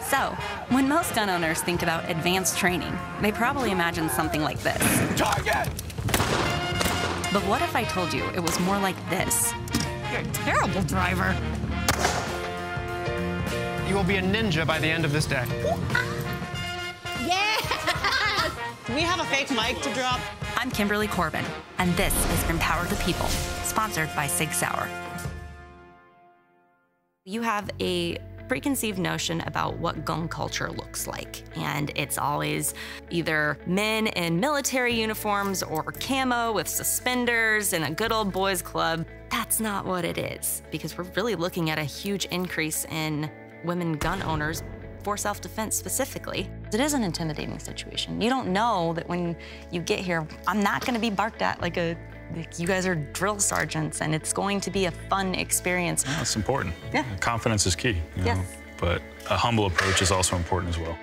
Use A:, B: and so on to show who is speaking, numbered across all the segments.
A: So, when most gun owners think about advanced training, they probably imagine something like this.
B: Target!
A: But what if I told you it was more like this?
C: You're a terrible driver.
D: You will be a ninja by the end of this day.
C: Yes! Do we have a fake mic to drop?
A: I'm Kimberly Corban, and this is Empower the People, sponsored by SIG Sauer. You have a preconceived notion about what gun culture looks like, and it's always either men in military uniforms or camo with suspenders and a good old boys club. That's not what it is, because we're really looking at a huge increase in women gun owners for self-defense specifically. It is an intimidating situation. You don't know that when you get here, I'm not gonna be barked at like you guys are drill sergeants, and it's going to be a fun experience.
E: Yeah, it's important.
A: Yeah.
E: Confidence is key, you know? But a humble approach is also important as well.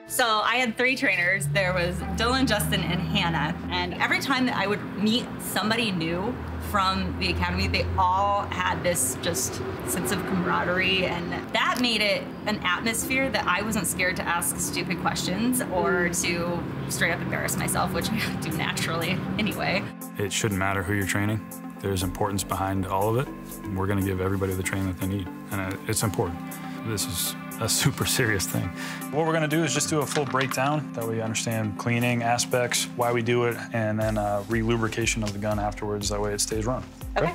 F: So I had 3 trainers. There was Dylan, Justin, and Hannah. And every time that I would meet somebody new from the academy, they all had this just sense of camaraderie, and that made it an atmosphere that I wasn't scared to ask stupid questions or to straight up embarrass myself, which I do naturally anyway.
E: It shouldn't matter who you're training. There's importance behind all of it. We're gonna give everybody the training that they need, and it's important. This is a super serious thing. What we're gonna do is just do a full breakdown, that way you understand cleaning aspects, why we do it, and then re-lubrication of the gun afterwards, that way it stays running.
A: Okay.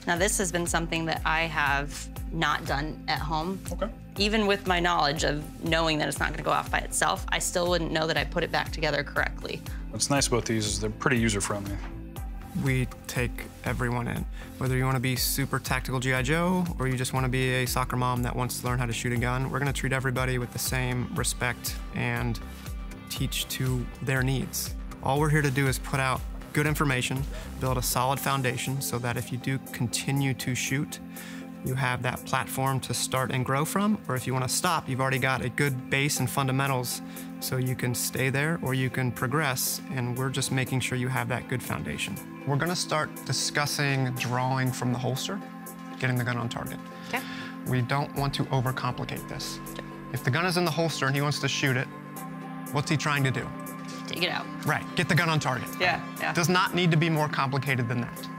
A: Now this has been something that I have not done at home.
E: Okay.
A: Even with my knowledge of knowing that it's not gonna go off by itself, I still wouldn't know that I put it back together correctly.
E: What's nice about these is they're pretty user-friendly.
D: We take everyone in. Whether you want to be super tactical G.I. Joe or you just want to be a soccer mom that wants to learn how to shoot a gun, we're going to treat everybody with the same respect and teach to their needs. All we're here to do is put out good information, build a solid foundation so that if you do continue to shoot, you have that platform to start and grow from, or if you want to stop, you've already got a good base and fundamentals so you can stay there or you can progress, and we're just making sure you have that good foundation. We're going to start discussing drawing from the holster, getting the gun on target.
A: Okay.
D: We don't want to overcomplicate this. Okay. If the gun is in the holster and he wants to shoot it, what's he trying to do?
A: Take it out.
D: Right, get the gun on target.
A: Yeah.
D: Does not need to be more complicated than that.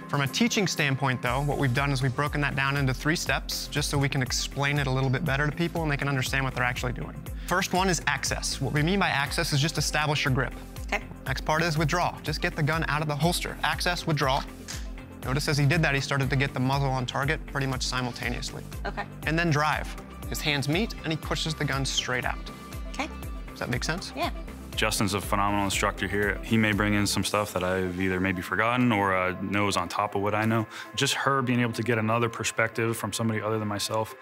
D: From a teaching standpoint, though, what we've done is we've broken that down into 3 steps, just so we can explain it a little bit better to people and they can understand what they're actually doing. First one is access. What we mean by access is just establish your grip.
A: Okay.
D: Next part is withdraw. Just get the gun out of the holster. Access, withdraw. Notice as he did that, he started to get the muzzle on target pretty much simultaneously.
A: Okay.
D: And then drive. His hands meet and he pushes the gun straight out.
A: Okay.
D: Does that make sense?
A: Yeah.
E: Justin's a phenomenal instructor here. He may bring in some stuff that I've either maybe forgotten or knows on top of what I know. Just her being able to get another perspective from somebody other than myself,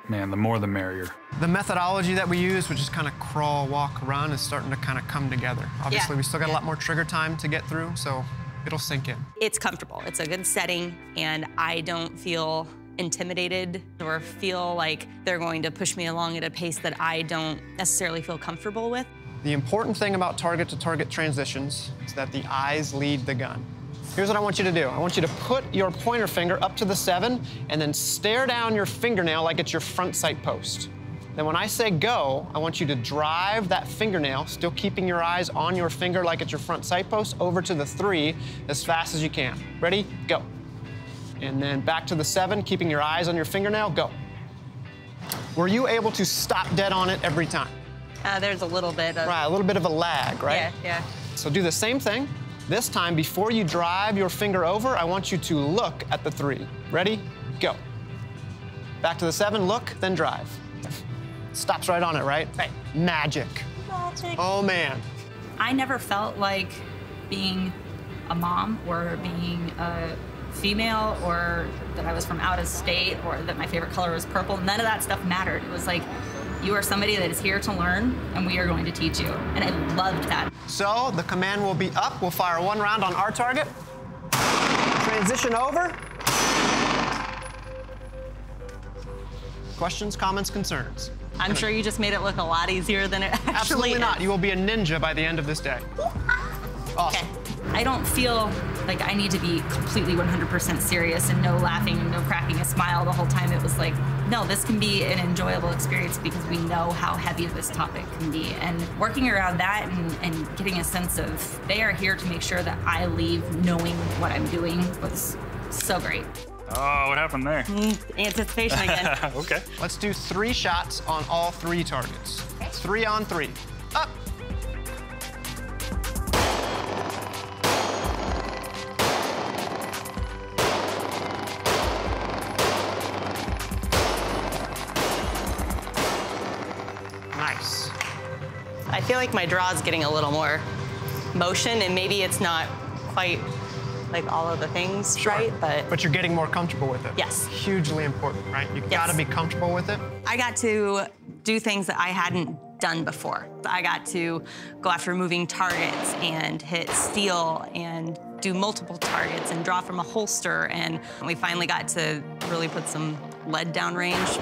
E: man, the more the merrier.
D: The methodology that we use, which is kind of crawl, walk, run, is starting to kind of come together. Obviously, we still got a lot more trigger time to get through, so it'll sink in.
A: It's comfortable. It's a good setting, and I don't feel intimidated or feel like they're going to push me along at a pace that I don't necessarily feel comfortable with.
D: The important thing about target-to-target transitions is that the eyes lead the gun. Here's what I want you to do. I want you to put your pointer finger up to the 7 and then stare down your fingernail like it's your front sight post. Then when I say go, I want you to drive that fingernail, still keeping your eyes on your finger like it's your front sight post, over to the 3 as fast as you can. Ready? Go. And then back to the 7, keeping your eyes on your fingernail, go. Were you able to stop dead on it every time?
A: There's a little bit of...
D: Right, a little bit of a lag, right?
A: Yeah.
D: So do the same thing. This time, before you drive your finger over, I want you to look at the 3. Ready? Go. Back to the 7, look, then drive. Stops right on it, right?
A: Right.
D: Magic.
A: Magic.
D: Oh, man.
F: I never felt like being a mom or being a female or that I was from out of state or that my favorite color was purple. None of that stuff mattered. It was like, you are somebody that is here to learn, and we are going to teach you. And I loved that.
D: So the command will be up. We'll fire 1 round on our target. Transition over. Questions, comments, concerns?
A: I'm sure you just made it look a lot easier than it actually
D: Absolutely
A: is.
D: not. You will be a ninja by the end of this day. Awesome.
F: Okay. I don't feel like I need to be completely 100% serious and no laughing and no cracking a smile the whole time. It was like, no, this can be an enjoyable experience because we know how heavy this topic can be. And working around that and getting a sense of they are here to make sure that I leave knowing what I'm doing was so great.
E: Oh, what happened there?
F: Anticipation again.
E: Okay.
D: Let's do 3 shots on all 3 targets. 3 on 3. Up. Nice.
C: I feel like my draw is getting a little more motion, and maybe it's not quite like all of the things, right?
D: But you're getting more comfortable with it.
C: Yes.
D: Hugely important, right? You gotta be comfortable with it.
A: I got to do things that I hadn't done before. I got to go after moving targets and hit steel and do multiple targets and draw from a holster. And we finally got to really put some lead down range.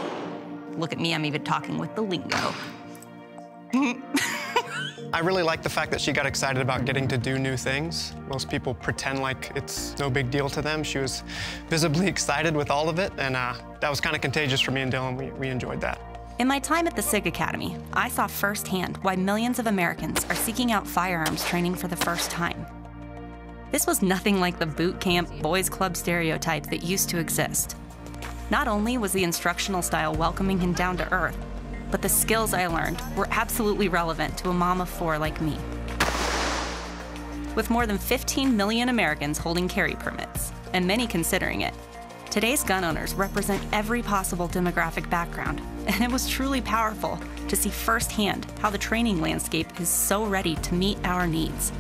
A: Look at me, I'm even talking with the lingo.
D: I really like the fact that she got excited about getting to do new things. Most people pretend like it's no big deal to them. She was visibly excited with all of it, and that was kind of contagious for me and Dylan. We enjoyed that.
A: In my time at the SIG Academy, I saw firsthand why millions of Americans are seeking out firearms training for the first time. This was nothing like the boot camp boys club stereotype that used to exist. Not only was the instructional style welcoming and down to earth, but the skills I learned were absolutely relevant to a mom of 4 like me. With more than 15 million Americans holding carry permits, and many considering it, today's gun owners represent every possible demographic background, and it was truly powerful to see firsthand how the training landscape is so ready to meet our needs.